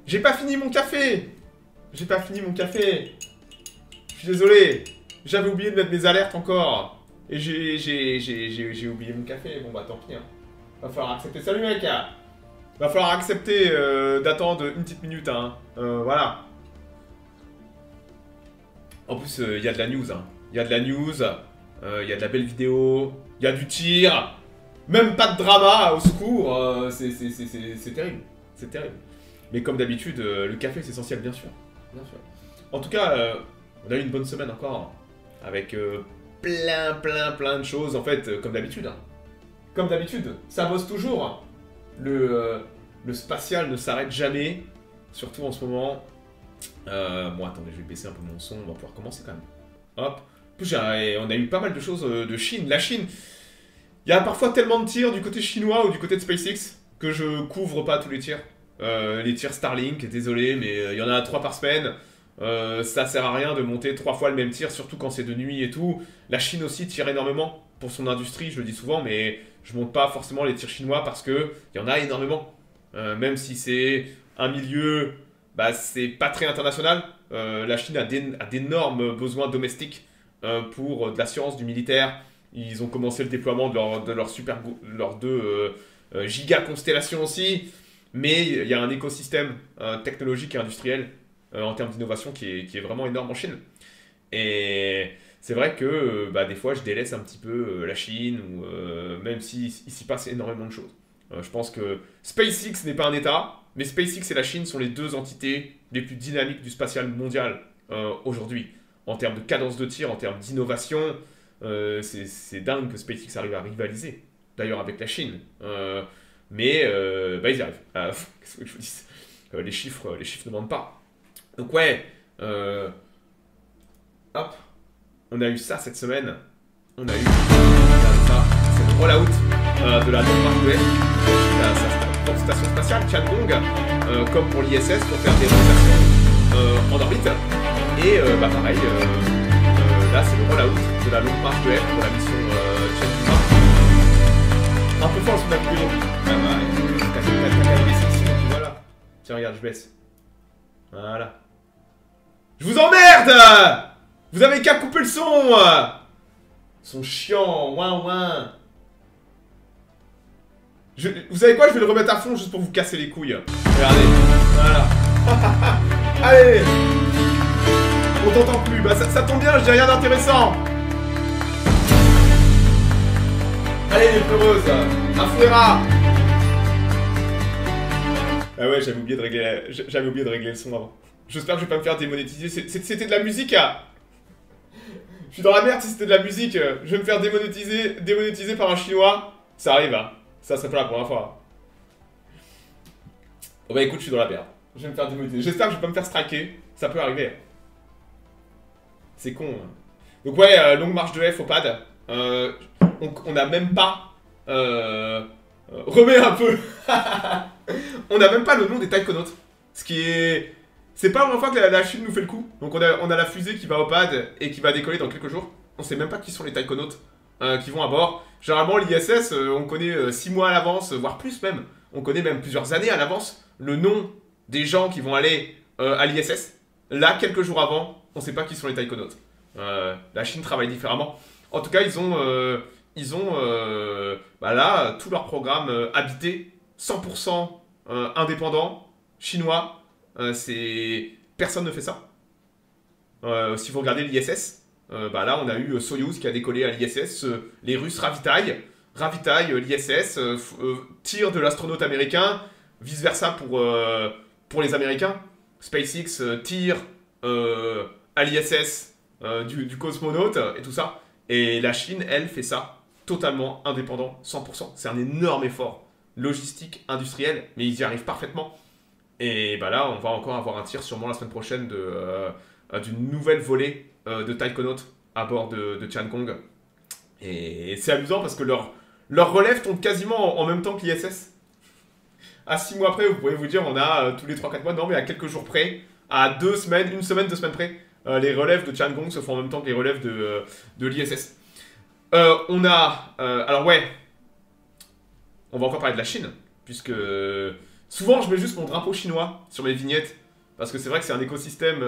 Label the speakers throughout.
Speaker 1: J'ai pas fini mon café. J'ai pas fini mon café. Je suis désolé. J'avais oublié de mettre mes alertes encore. Et j'ai oublié mon café. Bon bah tant pis. Hein. Va falloir accepter. Salut mec. Va falloir accepter d'attendre une petite minute. Hein. Voilà. En plus, il y a de la news. Hein. Il y a de la news. Il y a de la belle vidéo. Il y a du tir. Même pas de drama, au secours. C'est terrible. C'est terrible. Mais comme d'habitude, le café c'est essentiel, bien sûr. Bien sûr. En tout cas, on a eu une bonne semaine encore. Avec plein de choses. En fait, comme d'habitude. Hein. Comme d'habitude, ça bosse toujours. Le spatial ne s'arrête jamais. Surtout en ce moment. Bon, attendez, je vais baisser un peu mon son. On va pouvoir commencer quand même. Hop. En plus, on a eu pas mal de choses de Chine. La Chine, il y a parfois tellement de tirs du côté chinois ou du côté de SpaceX que je couvre pas tous les tirs. Les tirs Starlink, désolé, mais il y en a 3 par semaine. Ça sert à rien de monter 3 fois le même tir, surtout quand c'est de nuit et tout. La Chine aussi tire énormément pour son industrie, je le dis souvent, mais je monte pas forcément les tirs chinois parce que il y en a énormément. Même si c'est un milieu, bah, c'est pas très international. La Chine a d'énormes besoins domestiques pour de la science, du militaire. Ils ont commencé le déploiement de leurs 2 giga constellations aussi. Mais il y a un écosystème technologique et industriel en termes d'innovation qui est vraiment énorme en Chine. Et c'est vrai que bah, des fois je délaisse un petit peu la Chine, ou même s'il s'y passe énormément de choses. Je pense que SpaceX n'est pas un État, mais SpaceX et la Chine sont les 2 entités les plus dynamiques du spatial mondial aujourd'hui. En termes de cadence de tir, en termes d'innovation, c'est dingue que SpaceX arrive à rivaliser, d'ailleurs avec la Chine. Mais bah, ils y arrivent. Qu'est-ce que je vous dis, les chiffres ne mentent pas. Donc ouais, hop, on a eu ça cette semaine. On a eu ça, c'est le rollout de la Long March 2F, la station spatiale Tiangong, comme pour l'ISS, pour faire des rotations en orbite. Et bah pareil, là c'est le rollout de la Long March 2F pour la mission Tiangong. Un peu fort sur ma vidéo. Voilà. Tiens, regarde, je baisse. Voilà. Je vous emmerde! Vous avez qu'à couper le son! Son chiant, ouin. Vous savez quoi? Je vais le remettre à fond juste pour vous casser les couilles. Regardez. Voilà. Allez! On t'entend plus. Bah ça tombe bien, je dis rien d'intéressant. Allez les peureuses, un fouera. Ah ouais, j'avais oublié de régler le son avant. J'espère que je vais pas me faire démonétiser. C'était de la musique, hein. Je suis dans la merde si c'était de la musique. Je vais me faire démonétiser par un chinois. Ça arrive, hein. Ça serait pas la première fois. Bon bah écoute, je suis dans la merde. Je vais me faire démonétiser. J'espère que je vais pas me faire striker. Ça peut arriver. C'est con. Hein. Donc ouais, longue marche de F au pad. On n'a même pas... remets un peu. On n'a même pas le nom des taïkonautes. Ce qui est... C'est pas la première fois que la Chine nous fait le coup. Donc on a la fusée qui va au pad et qui va décoller dans quelques jours. On sait même pas qui sont les taïkonautes qui vont à bord. Généralement l'ISS, on connaît 6 mois à l'avance, voire plus même. On connaît même plusieurs années à l'avance le nom des gens qui vont aller à l'ISS. Là, quelques jours avant, on sait pas qui sont les taïkonautes. La Chine travaille différemment. En tout cas, ils ont bah là, tout leur programme habité, 100% indépendant, chinois. Personne ne fait ça. Si vous regardez l'ISS, bah là on a eu Soyouz qui a décollé à l'ISS. Les Russes ravitaillent l'ISS, tirent de l'astronaute américain, vice versa pour les Américains. SpaceX tire à l'ISS du cosmonaute et tout ça. Et la Chine, elle, fait ça totalement indépendant, 100%. C'est un énorme effort logistique, industriel, mais ils y arrivent parfaitement. Et bah là, on va encore avoir un tir sûrement la semaine prochaine d'une nouvelle volée de taïkonautes à bord de Tiangong. Et c'est amusant parce que leur relève tombe quasiment en même temps que l'ISS. À 6 mois près, vous pouvez vous dire, on a tous les 3-4 mois, non mais à quelques jours près, à 2 semaines, 1 semaine, 2 semaines près, les relèves de Tiangong se font en même temps que les relèves de l'ISS. On a... alors ouais, on va encore parler de la Chine, puisque Souvent, je mets juste mon drapeau chinois sur mes vignettes, parce que c'est vrai que c'est un écosystème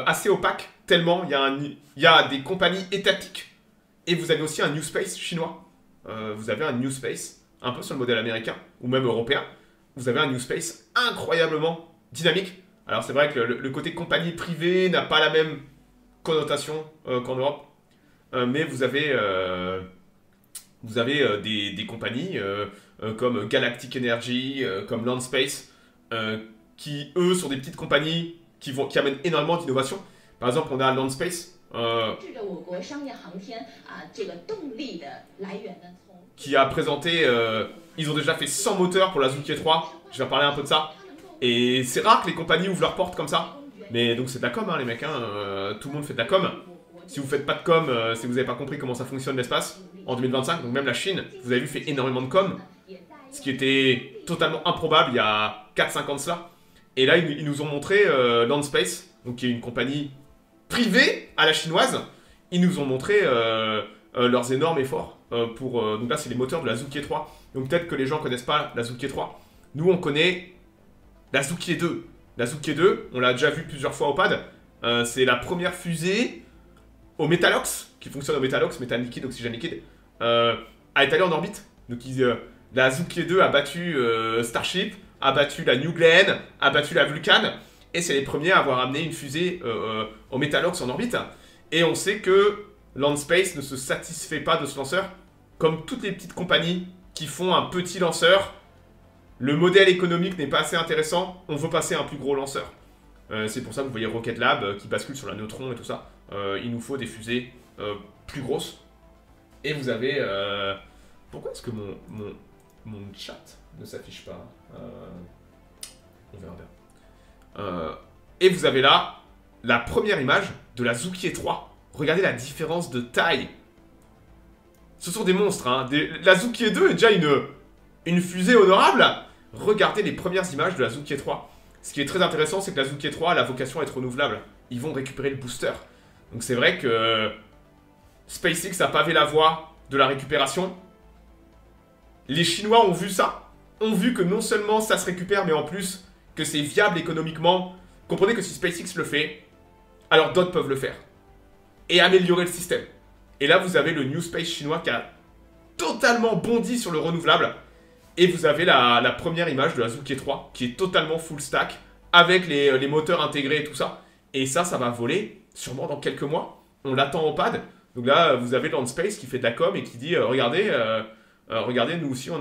Speaker 1: assez opaque, tellement il y a des compagnies étatiques, et vous avez aussi un New Space chinois. Vous avez un New Space, un peu sur le modèle américain, ou même européen. Vous avez un New Space incroyablement dynamique. Alors c'est vrai que le côté compagnie privée n'a pas la même connotation qu'en Europe, mais vous avez des compagnies comme Galactic Energy, comme Landspace, qui eux sont des petites compagnies qui amènent énormément d'innovation. Par exemple, on a Landspace, qui a présenté, ils ont déjà fait 100 moteurs pour la Zookie 3, je vais parler un peu de ça. Et c'est rare que les compagnies ouvrent leurs portes comme ça. Mais donc c'est de la com, hein, les mecs, hein, tout le monde fait de la com. Si vous faites pas de com, si vous n'avez pas compris comment ça fonctionne l'espace, en 2025, donc même la Chine, vous avez vu, fait énormément de com. Ce qui était totalement improbable il y a 4-5 ans de cela. Et là, ils nous ont montré Landspace, donc qui est une compagnie privée à la chinoise. Ils nous ont montré leurs énormes efforts donc là, c'est les moteurs de la Zookie 3. Donc peut-être que les gens connaissent pas la Zookie 3. Nous, on connaît la Zookie 2. La Zookie 2, on l'a déjà vu plusieurs fois au pad. C'est la première fusée au Metalox, qui fonctionne au Metalox, méthane liquide, oxygène liquide, à être allée en orbite. Donc la Zookie 2 a battu Starship, a battu la New Glenn, a battu la Vulcan, et c'est les premiers à avoir amené une fusée au Metalox en orbite. Et on sait que Landspace ne se satisfait pas de ce lanceur, comme toutes les petites compagnies qui font un petit lanceur. Le modèle économique n'est pas assez intéressant, on veut passer à un plus gros lanceur. C'est pour ça que vous voyez Rocket Lab qui bascule sur la neutron et tout ça. Il nous faut des fusées plus grosses. Et vous avez... Pourquoi est-ce que mon chat ne s'affiche pas on verra bien. Et vous avez là la première image de la Zookie 3. Regardez la différence de taille. Ce sont des monstres, hein. La Zookie 2 est déjà une fusée honorable. Regardez les premières images de la Zookie 3. Ce qui est très intéressant, c'est que la Zookie 3 a la vocation à être renouvelable. Ils vont récupérer le booster. Donc c'est vrai que SpaceX a pavé la voie de la récupération. Les Chinois ont vu ça. Ont vu que non seulement ça se récupère, mais en plus que c'est viable économiquement. Comprenez que si SpaceX le fait, alors d'autres peuvent le faire. Et améliorer le système. Et là, vous avez le New Space chinois qui a totalement bondi sur le renouvelable. Et vous avez la première image de la Zookie 3 qui est totalement full stack avec les moteurs intégrés et tout ça. Et ça va voler sûrement dans quelques mois. On l'attend au pad. Donc là, vous avez Landspace qui fait de la com et qui dit regardez, nous aussi on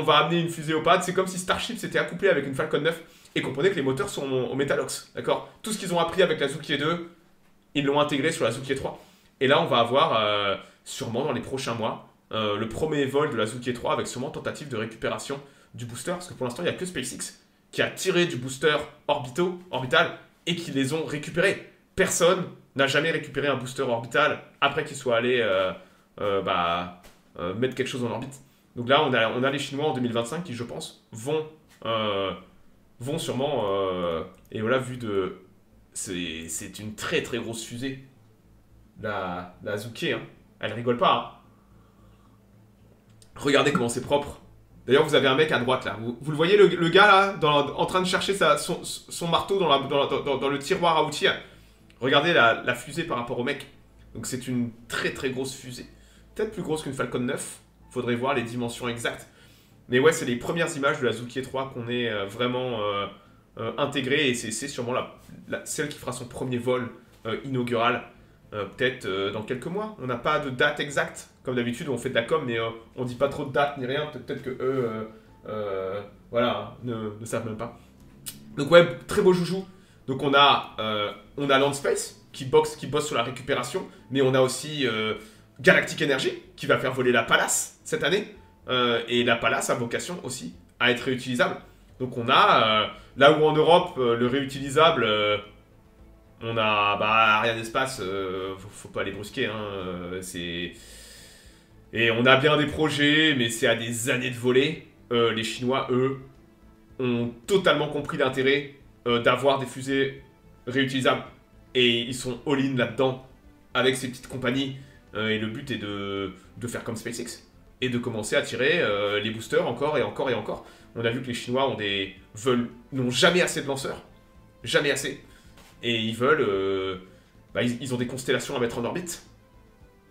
Speaker 1: va amener une fusée au pad. C'est comme si Starship s'était accouplé avec une Falcon 9 et comprenez que les moteurs sont au Metalox. D'accord. Tout ce qu'ils ont appris avec la Zookie 2, ils l'ont intégré sur la Zookie 3. Et là, on va avoir sûrement dans les prochains mois le premier vol de la Zookie 3 avec sûrement tentative de récupération du booster. Parce que pour l'instant, il n'y a que SpaceX qui a tiré du booster orbital et qui les ont récupérés. Personne n'a jamais récupéré un booster orbital après qu'il soit allé mettre quelque chose en orbite. Donc là, on a les Chinois en 2025 qui, je pense, vont sûrement... et voilà, vu de... C'est une très très grosse fusée. La Zookie, hein. Elle rigole pas, hein. Regardez comment c'est propre. D'ailleurs, vous avez un mec à droite, là. Vous le voyez, le gars, là, en train de chercher son marteau dans le tiroir à outils. Regardez la fusée par rapport au mec. Donc c'est une très très grosse fusée. Peut-être plus grosse qu'une Falcon 9. Faudrait voir les dimensions exactes. Mais ouais, c'est les premières images de la Zookie 3 qu'on est vraiment intégrées. Et c'est sûrement celle qui fera son premier vol inaugural. Peut-être dans quelques mois. On n'a pas de date exacte. Comme d'habitude, on fait de la com, mais on dit pas trop de date ni rien. Peut-être que eux, ne savent même pas. Donc ouais, très beau joujou. Donc on a Landspace qui bosse sur la récupération, mais on a aussi Galactic Energy qui va faire voler la Pallas cette année. Et la Pallas a vocation aussi à être réutilisable. Donc on a, là où en Europe, le réutilisable... on a Ariane Espace, faut pas les brusquer, hein, et on a bien des projets, mais c'est à des années de voler. Les Chinois, eux, ont totalement compris l'intérêt d'avoir des fusées réutilisables. Et ils sont all-in là-dedans, avec ces petites compagnies. Et le but est de faire comme SpaceX. et de commencer à tirer les boosters encore et encore et encore. On a vu que les Chinois n'ont jamais assez de lanceurs. Jamais assez. Et ils veulent... ils ont des constellations à mettre en orbite.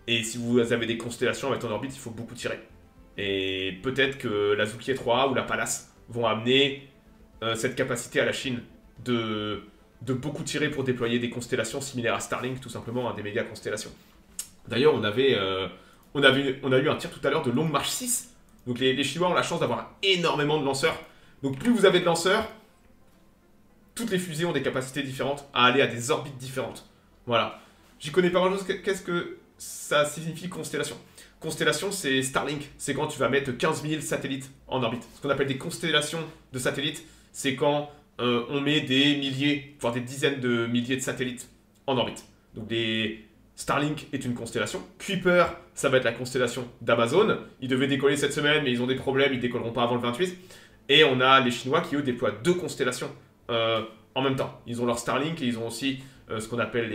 Speaker 1: Et si vous avez des constellations à mettre en orbite, il faut beaucoup tirer. Et peut-être que la Zoukier 3 ou la Pallas vont amener cette capacité à la Chine de beaucoup tirer pour déployer des constellations similaires à Starlink, tout simplement, des méga constellations. D'ailleurs, on a eu un tir tout à l'heure de Longue Marche 6. Donc les Chinois ont la chance d'avoir énormément de lanceurs. Donc plus vous avez de lanceurs, toutes les fusées ont des capacités différentes à aller à des orbites différentes. Voilà. J'y connais pas grand-chose. Qu'est-ce que ça signifie constellation? Constellation, c'est Starlink. C'est quand tu vas mettre 15 000 satellites en orbite. Ce qu'on appelle des constellations de satellites, c'est quand on met des milliers, voire des dizaines de milliers de satellites en orbite. Donc Starlink est une constellation. Kuiper, ça va être la constellation d'Amazon. Ils devaient décoller cette semaine, mais ils ont des problèmes, ils décolleront pas avant le 28. Et on a les Chinois qui, eux, déploient 2 constellations en même temps. Ils ont leur Starlink et ils ont aussi ce qu'on appelle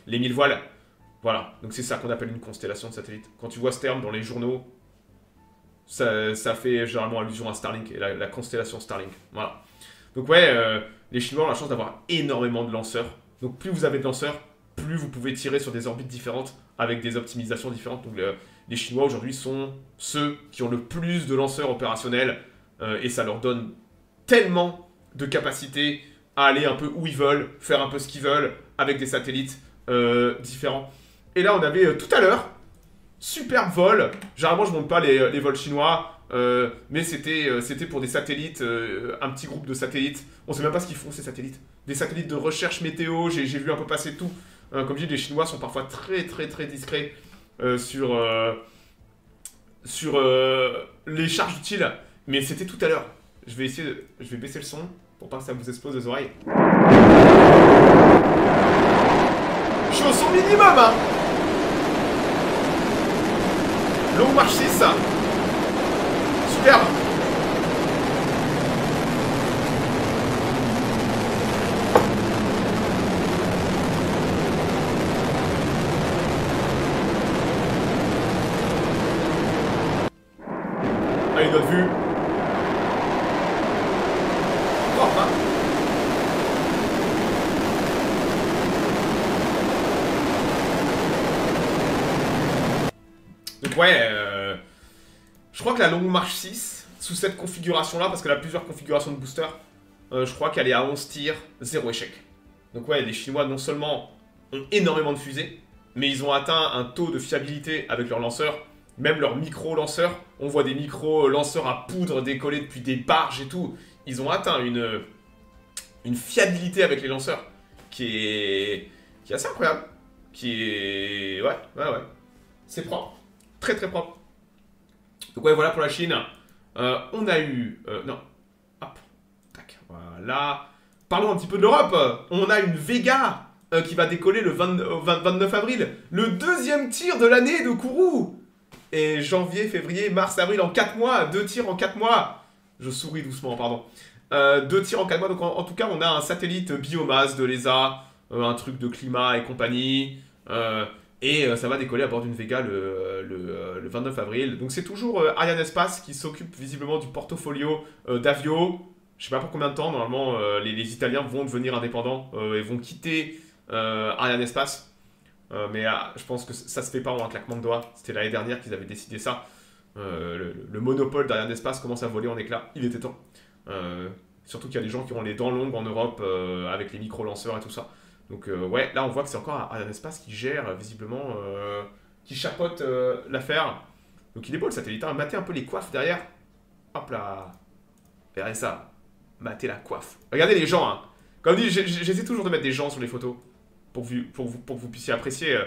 Speaker 1: les 1000 voiles. Voilà, donc c'est ça qu'on appelle une constellation de satellites. Quand tu vois ce terme dans les journaux, ça fait généralement allusion à Starlink et la constellation Starlink. Voilà. Donc ouais, les Chinois ont la chance d'avoir énormément de lanceurs. Donc plus vous avez de lanceurs, plus vous pouvez tirer sur des orbites différentes avec des optimisations différentes. Donc les Chinois aujourd'hui sont ceux qui ont le plus de lanceurs opérationnels et ça leur donne tellement de capacité à aller un peu où ils veulent, faire un peu ce qu'ils veulent avec des satellites différents. Et là, on avait tout à l'heure, superbe vol. Généralement, je ne montre pas les vols chinois, mais c'était pour des satellites, un petit groupe de satellites. On ne sait même pas ce qu'ils font, ces satellites. Des satellites de recherche météo, j'ai vu un peu passer tout. Comme je dis, les Chinois sont parfois très très très discrets sur les charges utiles. Mais c'était tout à l'heure. Je vais baisser le son pour pas que ça vous explose les oreilles. Je suis au son minimum, hein. Longue Marche 6. Superbe. Allez, notre vue. Propre, hein. Donc ouais, je crois que la Longue Marche 6, sous cette configuration-là, parce qu'elle a plusieurs configurations de booster, je crois qu'elle est à 11 tirs, 0 échec. Donc ouais, les Chinois non seulement ont énormément de fusées, mais ils ont atteint un taux de fiabilité avec leurs lanceurs, même leurs micro-lanceurs. On voit des micro-lanceurs à poudre décoller depuis des barges et tout. Ils ont atteint une fiabilité avec les lanceurs qui est assez incroyable. Qui est... Ouais. C'est propre. Très très propre. Donc ouais, voilà pour la Chine. On a eu... non. Hop. Tac. Voilà. Parlons un petit peu de l'Europe. On a une Vega qui va décoller le 29 avril. Le 2e tir de l'année de Kourou. Et janvier, février, mars, avril en 4 mois. 2 tirs en 4 mois. Je souris doucement, pardon. 2 tirs en 4 mois. Donc en tout cas, on a un satellite biomasse de l'ESA. Un truc de climat et compagnie. Et ça va décoller à bord d'une Vega le 29 avril. Donc c'est toujours Ariane Espace qui s'occupe visiblement du portfolio d'Avio. Je sais pas pour combien de temps, normalement les Italiens vont devenir indépendants et vont quitter Ariane Espace. Mais je pense que ça se fait pas en un claquement de doigts. C'était l'année dernière qu'ils avaient décidé ça. Le monopole d'Ariane Espace commence à voler en éclats. Il était temps. Surtout qu'il y a des gens qui ont les dents longues en Europe avec les micro-lanceurs et tout ça. Donc ouais, là on voit que c'est encore Ariane Espace qui gère visiblement, qui chapeaute l'affaire. Donc il est beau le satellite, hein. Matez un peu les coiffes derrière. Hop là. Regardez ça. Matez la coiffe. Regardez les gens, hein. Comme dit, j'essaie toujours de mettre des gens sur les photos pour que vous puissiez apprécier.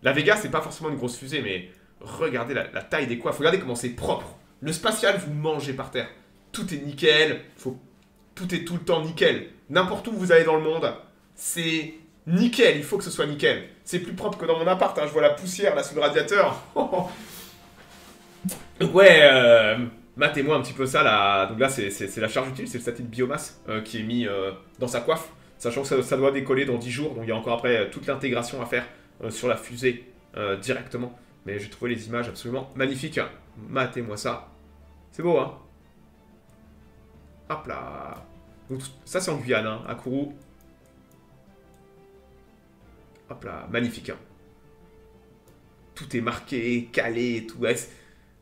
Speaker 1: La Vega c'est pas forcément une grosse fusée, mais regardez la taille des coiffes. Regardez comment c'est propre. Le spatial, vous mangez par terre. Tout est nickel. Tout est tout le temps nickel. N'importe où vous allez dans le monde, c'est... nickel, il faut que ce soit nickel. C'est plus propre que dans mon appart, hein. Je vois la poussière là sous le radiateur. Ouais, matez-moi un petit peu ça là. Donc là, c'est la charge utile, c'est le satellite biomasse qui est mis dans sa coiffe. Sachant que ça doit décoller dans 10 jours. Donc il y a encore après toute l'intégration à faire sur la fusée directement. Mais j'ai trouvé les images absolument magnifiques. Matez-moi ça. C'est beau, hein. Hop là. Donc, ça, c'est en Guyane, hein, à Kourou. Hop là, magnifique, hein. Tout est marqué, calé et tout. Ouais,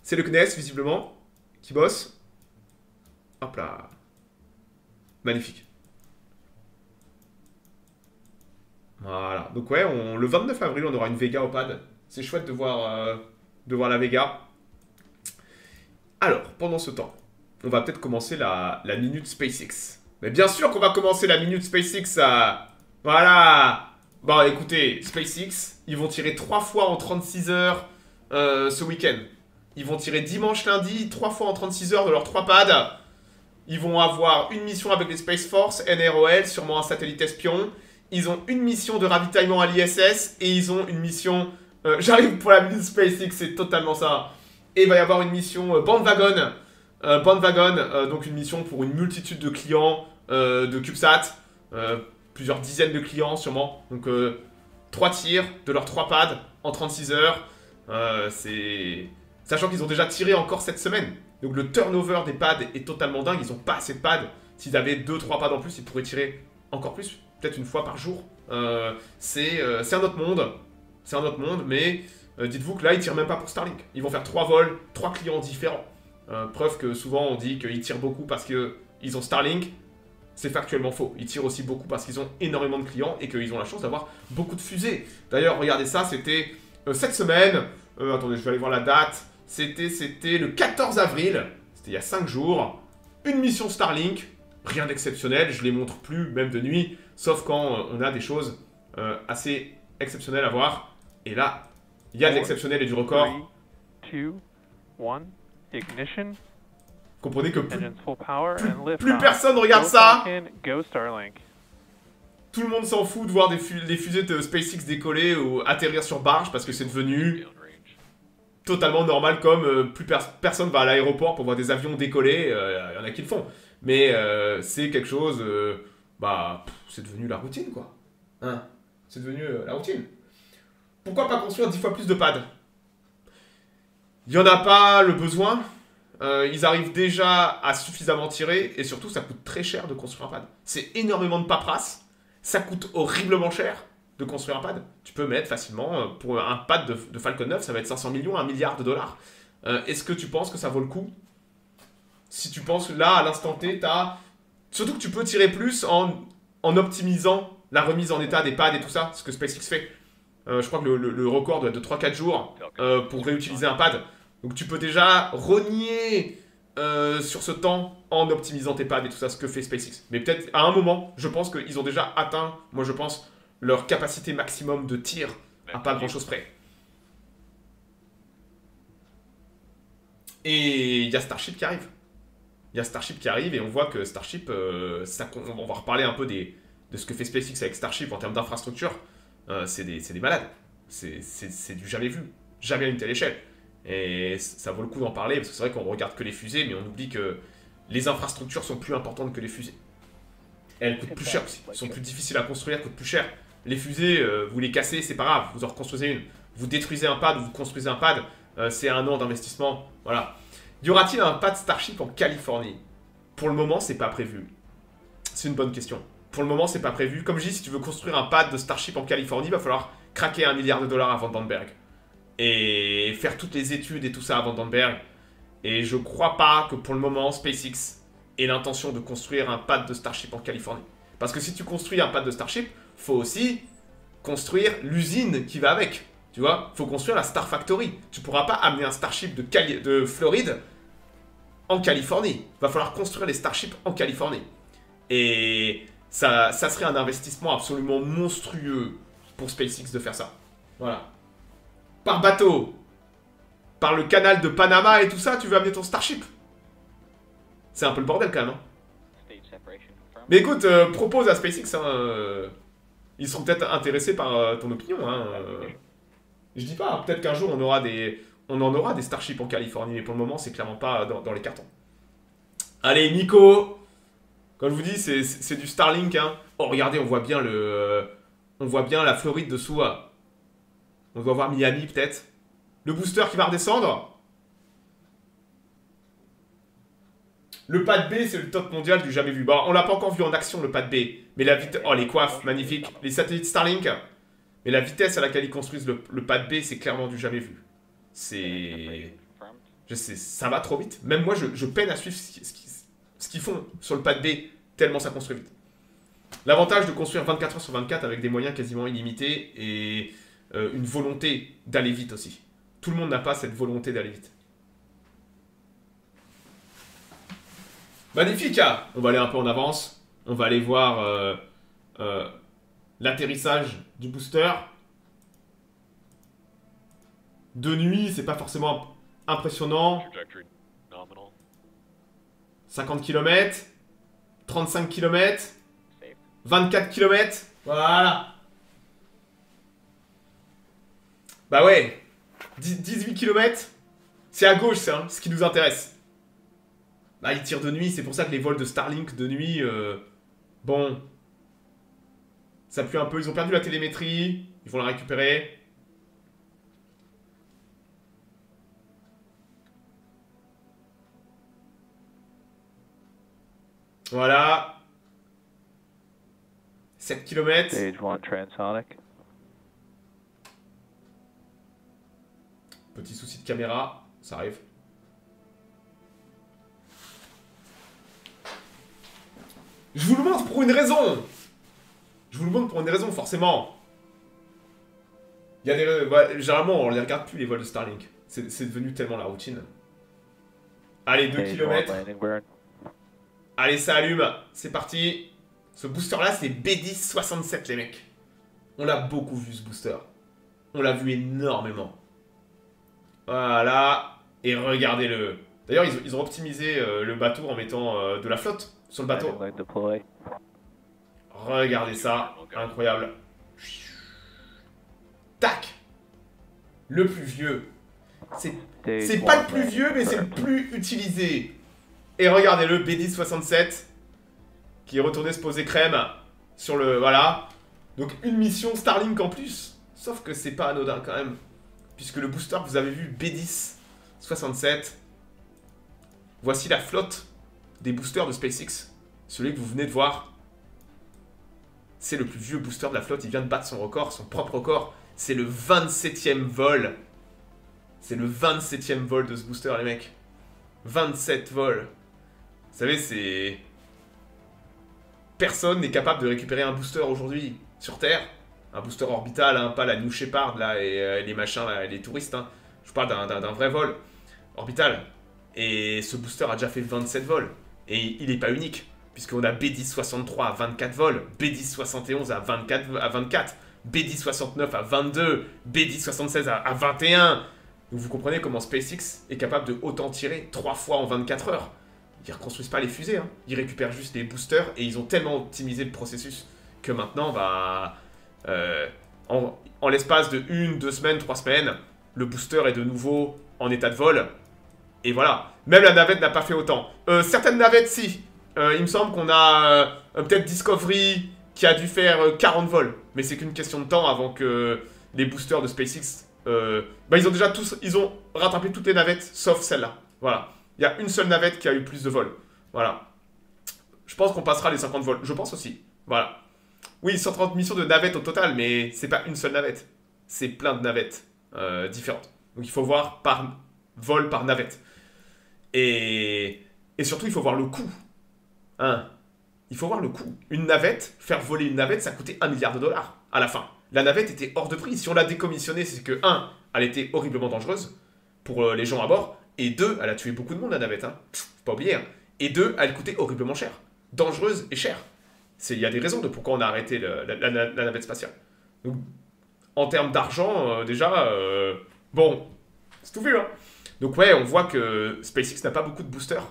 Speaker 1: c'est le CNES, visiblement, qui bosse. Hop là. Magnifique. Voilà. Donc ouais, le 29 avril, on aura une Vega au pad. C'est chouette de voir la Vega. Alors, pendant ce temps, on va peut-être commencer la minute SpaceX. Mais bien sûr qu'on va commencer la minute SpaceX. Voilà. Bon, écoutez, SpaceX, ils vont tirer 3 fois en 36 heures ce week-end. Ils vont tirer dimanche, lundi, 3 fois en 36 heures de leurs 3 pads. Ils vont avoir une mission avec les Space Force, NROL, sûrement un satellite espion. Ils ont une mission de ravitaillement à l'ISS. Et ils ont une mission... J'arrive pour la minute SpaceX, c'est totalement ça. Et il va y avoir une mission Bandwagon. Donc une mission pour une multitude de clients de CubeSat. Plusieurs dizaines de clients sûrement. Donc 3 tirs de leurs 3 pads en 36 heures. Sachant qu'ils ont déjà tiré encore cette semaine. Donc le turnover des pads est totalement dingue. Ils n'ont pas assez de pads. S'ils avaient 2-3 pads en plus, ils pourraient tirer encore plus. Peut-être une fois par jour. C'est un autre monde. C'est un autre monde. Mais dites-vous que là, ils tirent même pas pour Starlink. Ils vont faire 3 vols, 3 clients différents. Preuve que souvent on dit qu'ils tirent beaucoup parce qu'ils ont Starlink. C'est factuellement faux. Ils tirent aussi beaucoup parce qu'ils ont énormément de clients et qu'ils ont la chance d'avoir beaucoup de fusées. D'ailleurs, regardez ça, c'était cette semaine. Attendez, je vais aller voir la date. C'était le 14 avril. C'était il y a 5 jours. Une mission Starlink. Rien d'exceptionnel. Je les montre plus, même de nuit. Sauf quand on a des choses assez exceptionnelles à voir. Et là, il y a de l'exceptionnel et du record.
Speaker 2: 3, 2, 1, ignition.
Speaker 1: Comprenez que plus personne regarde ça. Tout le monde s'en fout de voir des fusées de SpaceX décoller ou atterrir sur barge parce que c'est devenu totalement normal, comme plus personne va à l'aéroport pour voir des avions décoller. Il y en a qui le font. Mais c'est quelque chose... c'est devenu la routine, quoi. Hein, c'est devenu la routine. Pourquoi pas construire 10 fois plus de pads? Il n'y en a pas le besoin. Ils arrivent déjà à suffisamment tirer. Et surtout, ça coûte très cher de construire un pad. C'est énormément de paperasse. Ça coûte horriblement cher de construire un pad. Tu peux mettre facilement, pour un pad de Falcon 9, ça va être 500 millions, 1 milliard de dollars. Est-ce que tu penses que ça vaut le coup? Si tu penses que là, à l'instant T, t'as... Surtout que tu peux tirer plus en optimisant la remise en état des pads et tout ça, ce que SpaceX fait. Je crois que le record doit être de 3-4 jours pour réutiliser un pad. Donc tu peux déjà renier sur ce temps en optimisant tes pads et tout ça, ce que fait SpaceX. Mais peut-être à un moment, je pense qu'ils ont déjà atteint, moi je pense, leur capacité maximum de tir à pas grand-chose près. Et il y a Starship qui arrive. Il y a Starship qui arrive et on voit que Starship, on va reparler un peu de ce que fait SpaceX avec Starship en termes d'infrastructure. C'est des malades. C'est du jamais vu. Jamais à une telle échelle. Et ça vaut le coup d'en parler, parce que c'est vrai qu'on regarde que les fusées, mais on oublie que les infrastructures sont plus importantes que les fusées. Et elles coûtent plus cher aussi. Elles sont plus difficiles à construire, coûtent plus cher. Les fusées, vous les cassez, c'est pas grave, vous en reconstruisez une. Vous détruisez un pad, vous construisez un pad, c'est 1 an d'investissement. Voilà. Y aura-t-il un pad Starship en Californie? Pour le moment, c'est pas prévu. C'est une bonne question. Pour le moment, c'est pas prévu. Comme je dis, si tu veux construire un pad de Starship en Californie, il va falloir craquer 1 milliard de dollars à Vandenberg. Et faire toutes les études et tout ça à Vandenberg. Et je crois pas que pour le moment, SpaceX ait l'intention de construire un pad de Starship en Californie. Parce que si tu construis un pad de Starship, faut aussi construire l'usine qui va avec. Tu vois, faut construire la Star Factory. Tu pourras pas amener un Starship de Floride en Californie. Va falloir construire les Starships en Californie. Et ça serait un investissement absolument monstrueux pour SpaceX de faire ça. Voilà. Par bateau, par le canal de Panama et tout ça, tu veux amener ton Starship? C'est un peu le bordel quand même. Hein. Mais écoute, propose à SpaceX. Hein, ils seront peut-être intéressés par ton opinion. Hein, je dis pas, peut-être qu'un jour on en aura des Starships en Californie, mais pour le moment c'est clairement pas dans les cartons. Allez, Nico. Comme je vous dis, c'est du Starlink. Hein. Oh, regardez, on voit bien la Floride dessous. On doit voir Miami peut-être. Le booster qui va redescendre. Le pad B, c'est le top mondial du jamais vu. Bon, on l'a pas encore vu en action, le pad B. Mais la vitesse... Oh, les coiffes, magnifiques. Les satellites Starlink. Mais la vitesse à laquelle ils construisent le pad B, c'est clairement du jamais vu. C'est... Je sais, ça va trop vite. Même moi, je peine à suivre ce qu'ils font sur le pad B, tellement ça construit vite. L'avantage de construire 24 heures sur 24 avec des moyens quasiment illimités et une volonté d'aller vite aussi. Tout le monde n'a pas cette volonté d'aller vite. Magnifique, hein. On va aller un peu en avance. On va aller voir l'atterrissage du booster. De nuit, c'est pas forcément impressionnant. 50 km, 35 km, 24 km. Voilà. Bah ouais. 18 km. C'est à gauche, ça, hein, ce qui nous intéresse. Bah, ils tirent de nuit, c'est pour ça que les vols de Starlink de nuit, bon, ça pue un peu, ils ont perdu la télémétrie, ils vont la récupérer. Voilà. 7 km.
Speaker 2: Stage 1 transonic.
Speaker 1: Petit souci de caméra, ça arrive. Je vous le montre pour une raison. Je vous le montre pour une raison, forcément. Il y a des... ouais, généralement, on les regarde plus, les vols de Starlink. C'est devenu tellement la routine. Allez, 2 km. Allez, ça allume. C'est parti. Ce booster-là, c'est B1067, les mecs. On l'a beaucoup vu, ce booster. On l'a vu énormément. Voilà. Et regardez-le. D'ailleurs, ils ont optimisé le bateau en mettant de la flotte sur le bateau. Regardez ça. Incroyable. Tac. Le plus vieux. C'est pas le plus vieux, mais c'est le plus utilisé. Et regardez le B1067 qui est retourné se poser crème sur le... Voilà. Donc une mission Starlink en plus. Sauf que c'est pas anodin quand même. Puisque le booster que vous avez vu, B1067, voici la flotte des boosters de SpaceX. Celui que vous venez de voir, c'est le plus vieux booster de la flotte. Il vient de battre son record, son propre record. C'est le 27e vol. C'est le 27e vol de ce booster, les mecs. 27 vols. Vous savez, c'est... Personne n'est capable de récupérer un booster aujourd'hui sur Terre. Un booster orbital, hein, pas la New Shepard là, et les machins, là, les touristes. Hein. Je parle d'un vrai vol orbital. Et ce booster a déjà fait 27 vols. Et il n'est pas unique, puisqu'on a B1063 à 24 vols, B1071 à 24, B1069 à 22, B1076 à 21. Donc vous comprenez comment SpaceX est capable de autant tirer 3 fois en 24 heures. Ils ne reconstruisent pas les fusées, hein. Ils récupèrent juste les boosters et ils ont tellement optimisé le processus que maintenant, bah, en l'espace de 1, 2 semaines, 3 semaines, le booster est de nouveau en état de vol. Et voilà. Même la navette n'a pas fait autant. Certaines navettes, si. Il me semble qu'on a peut-être Discovery qui a dû faire 40 vols. Mais c'est qu'une question de temps avant que les boosters de SpaceX... bah ils ont déjà tous... Ils ont rattrapé toutes les navettes, sauf celle-là. Voilà. Il y a une seule navette qui a eu plus de vols. Voilà. Je pense qu'on passera les 50 vols. Je pense aussi. Voilà. Oui, 130 missions de navettes au total, mais c'est pas une seule navette. C'est plein de navettes différentes. Donc il faut voir par vol, par navette. Et surtout, il faut voir le coût. Hein. Il faut voir le coût. Une navette, faire voler une navette, ça coûtait 1 milliard de dollars à la fin. La navette était hors de prix. Si on l'a décommissionnée, c'est que 1, elle était horriblement dangereuse pour les gens à bord. Et 2, elle a tué beaucoup de monde, la navette. Hein. Faut pas oublier. Hein. Et 2, elle coûtait horriblement cher. Dangereuse et chère. Il y a des raisons de pourquoi on a arrêté la navette spatiale. Donc, en termes d'argent, déjà, bon, c'est tout vu. Hein. Donc ouais, on voit que SpaceX n'a pas beaucoup de boosters.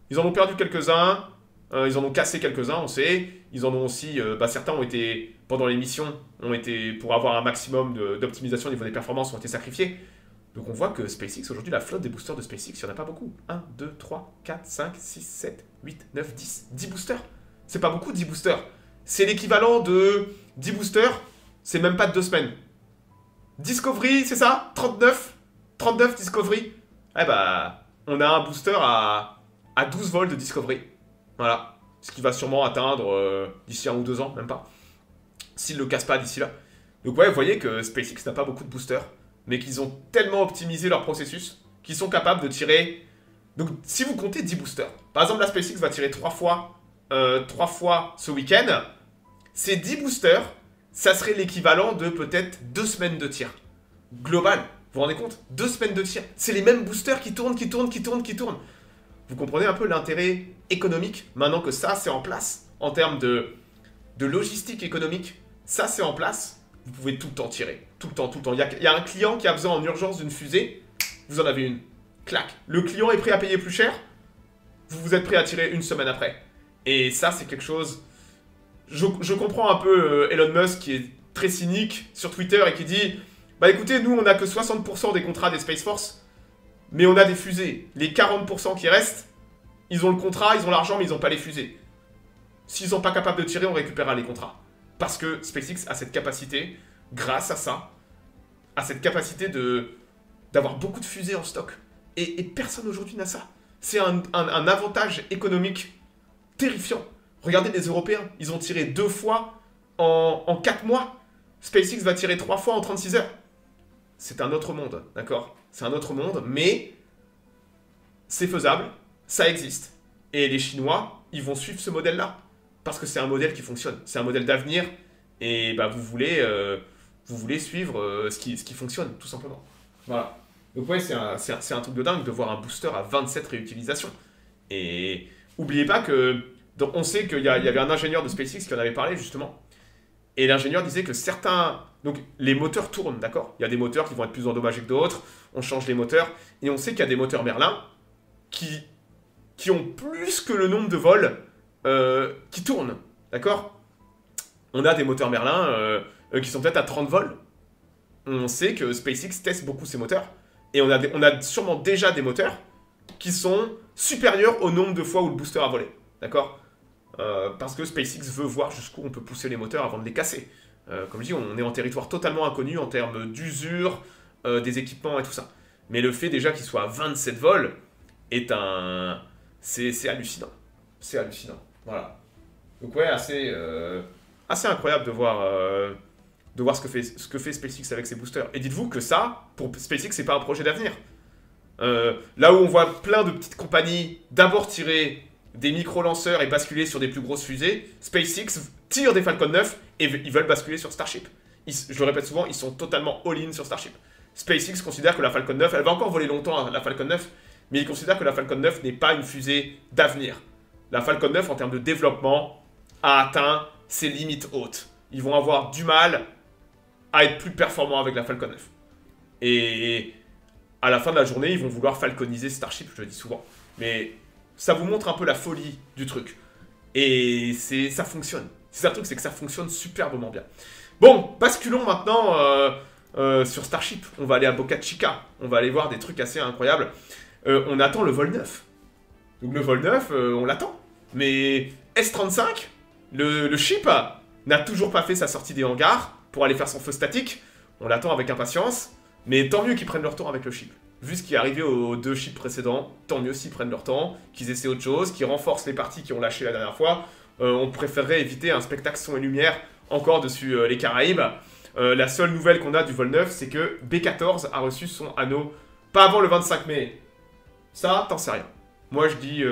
Speaker 1: Ils en ont perdu quelques-uns. Ils en ont cassé quelques-uns, on sait. Ils en ont aussi... bah, certains ont été, pendant les missions, ont été, pour avoir un maximum d'optimisation au niveau des performances, ont été sacrifiés. Donc on voit que SpaceX, aujourd'hui, la flotte des boosters de SpaceX, il n'y en a pas beaucoup. 1, 2, 3, 4, 5, 6, 7, 8, 9, 10. 10 boosters. C'est pas beaucoup, 10 boosters. C'est l'équivalent de 10 boosters, c'est même pas de 2 semaines. Discovery, c'est ça? 39 Discovery. Eh bah, on a un booster à à 12 vols de Discovery. Voilà. Ce qui va sûrement atteindre d'ici 1 ou 2 ans, même pas. S'ils ne le cassent pas d'ici là. Donc ouais, vous voyez que SpaceX n'a pas beaucoup de boosters, mais qu'ils ont tellement optimisé leur processus qu'ils sont capables de tirer... Donc si vous comptez 10 boosters, par exemple la SpaceX va tirer 3 fois ce week-end, ces 10 boosters, ça serait l'équivalent de peut-être 2 semaines de tir. Global, vous vous rendez compte? 2 semaines de tir. C'est les mêmes boosters qui tournent. Vous comprenez un peu l'intérêt économique, maintenant que ça c'est en place, en termes de logistique économique, ça c'est en place, vous pouvez tout le temps tirer. Tout le temps. Il y a un client qui a besoin en urgence d'une fusée, vous en avez une. Clac. Le client est prêt à payer plus cher, vous êtes prêt à tirer 1 semaine après. Et ça c'est quelque chose... Je comprends un peu Elon Musk qui est très cynique sur Twitter et qui dit « Bah écoutez, nous on a que 60% des contrats des Space Force, mais on a des fusées. Les 40% qui restent, ils ont le contrat, ils ont l'argent, mais ils n'ont pas les fusées. S'ils sont pas capables de tirer, on récupérera les contrats. » Parce que SpaceX a cette capacité, grâce à ça, a cette capacité d'avoir beaucoup de fusées en stock. Et personne aujourd'hui n'a ça. C'est un avantage économique terrifiant. Regardez les Européens, ils ont tiré 2 fois en 4 mois. SpaceX va tirer 3 fois en 36 heures. C'est un autre monde, d'accord? C'est un autre monde, mais c'est faisable, ça existe. Et les Chinois, ils vont suivre ce modèle-là. Parce que c'est un modèle qui fonctionne. C'est un modèle d'avenir. Et bah, vous voulez suivre ce qui fonctionne, tout simplement. Voilà. Donc ouais, c'est un truc de dingue de voir un booster à 27 réutilisations. Et oubliez pas que... Donc on sait qu'il y avait un ingénieur de SpaceX qui en avait parlé, justement. Et l'ingénieur disait que certains... Donc les moteurs tournent, d'accord? Il y a des moteurs qui vont être plus endommagés que d'autres. On change les moteurs. Et on sait qu'il y a des moteurs Merlin qui ont plus que le nombre de vols qui tournent, d'accord? On a des moteurs Merlin qui sont peut-être à 30 vols. On sait que SpaceX teste beaucoup ces moteurs. Et on a sûrement déjà des moteurs qui sont supérieurs au nombre de fois où le booster a volé, d'accord? Parce que SpaceX veut voir jusqu'où on peut pousser les moteurs avant de les casser. Comme je dis, on est en territoire totalement inconnu en termes d'usure, des équipements et tout ça. Mais le fait déjà qu'il soit à 27 vols est un... C'est hallucinant. C'est hallucinant. Voilà. Donc ouais, assez incroyable de voir ce que fait SpaceX avec ses boosters. Et dites-vous que ça, pour SpaceX, c'est pas un projet d'avenir. Là où on voit plein de petites compagnies d'abord tirer des micro-lanceurs et basculer sur des plus grosses fusées, SpaceX tire des Falcon 9 et ils veulent basculer sur Starship. Je le répète souvent, ils sont totalement all-in sur Starship. SpaceX considère que la Falcon 9, elle va encore voler longtemps, la Falcon 9, mais ils considèrent que la Falcon 9 n'est pas une fusée d'avenir. La Falcon 9, en termes de développement, a atteint ses limites hautes. Ils vont avoir du mal à être plus performants avec la Falcon 9. Et à la fin de la journée, ils vont vouloir falconiser Starship, je le dis souvent. Mais ça vous montre un peu la folie du truc. Et ça fonctionne. C'est ça le truc, c'est que ça fonctionne superbement bien. Bon, basculons maintenant sur Starship. On va aller à Boca Chica. On va aller voir des trucs assez incroyables. On attend le vol 9. Donc le vol 9, on l'attend. Mais S-35, le ship, n'a toujours pas fait sa sortie des hangars pour aller faire son feu statique. On l'attend avec impatience. Mais tant mieux qu'ils prennent leur temps avec le ship. Vu ce qui est arrivé aux 2 ships précédents, tant mieux s'ils prennent leur temps, qu'ils essaient autre chose, qu'ils renforcent les parties qui ont lâché la dernière fois. On préférerait éviter un spectacle son et lumière encore dessus les Caraïbes. La seule nouvelle qu'on a du vol 9, c'est que B14 a reçu son anneau pas avant le 25 mai. Ça, t'en sais rien. Moi, je dis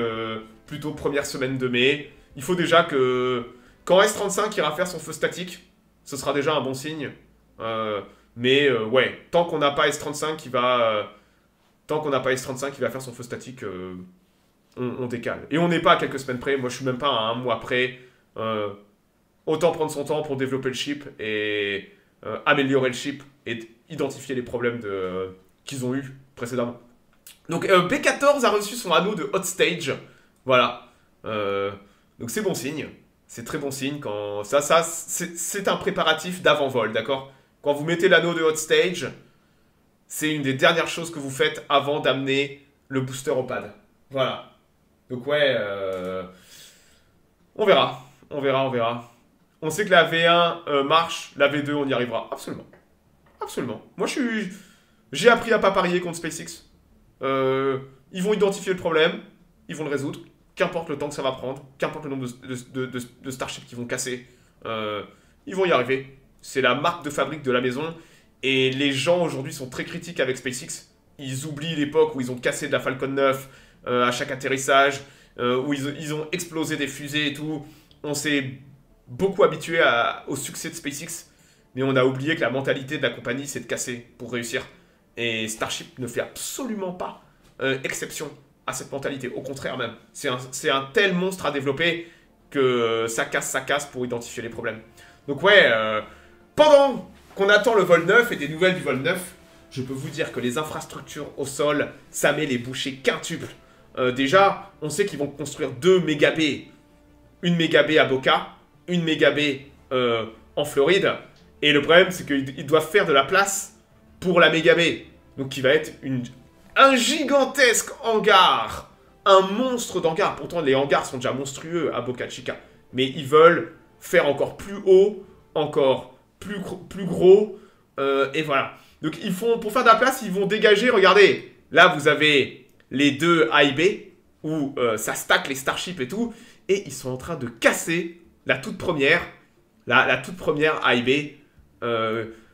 Speaker 1: plutôt première semaine de mai. Il faut déjà que... Quand S35 ira faire son feu statique, ce sera déjà un bon signe. Mais ouais, tant qu'on n'a pas S35 qui va... Tant qu'on n'a pas S35 qui va faire son feu statique, on décale. Et on n'est pas à quelques semaines près. Moi, je suis même pas à 1 mois près. Autant prendre son temps pour développer le chip et améliorer le chip et identifier les problèmes qu'ils ont eu précédemment. Donc B14 a reçu son anneau de Hot Stage. Voilà. Donc c'est bon signe. C'est très bon signe quand... Ça c'est un préparatif d'avant-vol, d'accord? Quand vous mettez l'anneau de Hot Stage, c'est une des dernières choses que vous faites avant d'amener le booster au pad. Voilà. Donc ouais, on verra. On verra. On sait que la V1 marche, la V2 on y arrivera. Absolument. Absolument. Moi j'ai appris à pas parier contre SpaceX. Ils vont identifier le problème. ils vont le résoudre, qu'importe le temps que ça va prendre, qu'importe le nombre de Starships qu'ils vont casser, ils vont y arriver. C'est la marque de fabrique de la maison, et les gens aujourd'hui sont très critiques avec SpaceX. Ils oublient l'époque où ils ont cassé de la Falcon 9 à chaque atterrissage, où ils ont explosé des fusées et tout. On s'est beaucoup habitué au succès de SpaceX, mais on a oublié que la mentalité de la compagnie, c'est de casser pour réussir. Et Starship ne fait absolument pas exception à cette mentalité. Au contraire même, c'est un tel monstre à développer que ça casse pour identifier les problèmes. Donc ouais, pendant qu'on attend le vol 9 et des nouvelles du vol 9, je peux vous dire que les infrastructures au sol, ça met les bouchées quintuples. Déjà, on sait qu'ils vont construire 2 mégabés. Une mégabé à Boca, une mégabé en Floride. Et le problème, c'est qu'ils doivent faire de la place pour la mégabé. Donc qui va être un gigantesque hangar. Un monstre d'hangar. Pourtant, les hangars sont déjà monstrueux à Boca Chica. Mais ils veulent faire encore plus haut, encore plus gros. Et voilà. Donc pour faire de la place, ils vont dégager. Regardez, là vous avez les 2 A et B, où ça stack les Starships et tout. Et ils sont en train de casser la toute première. La toute première A et B.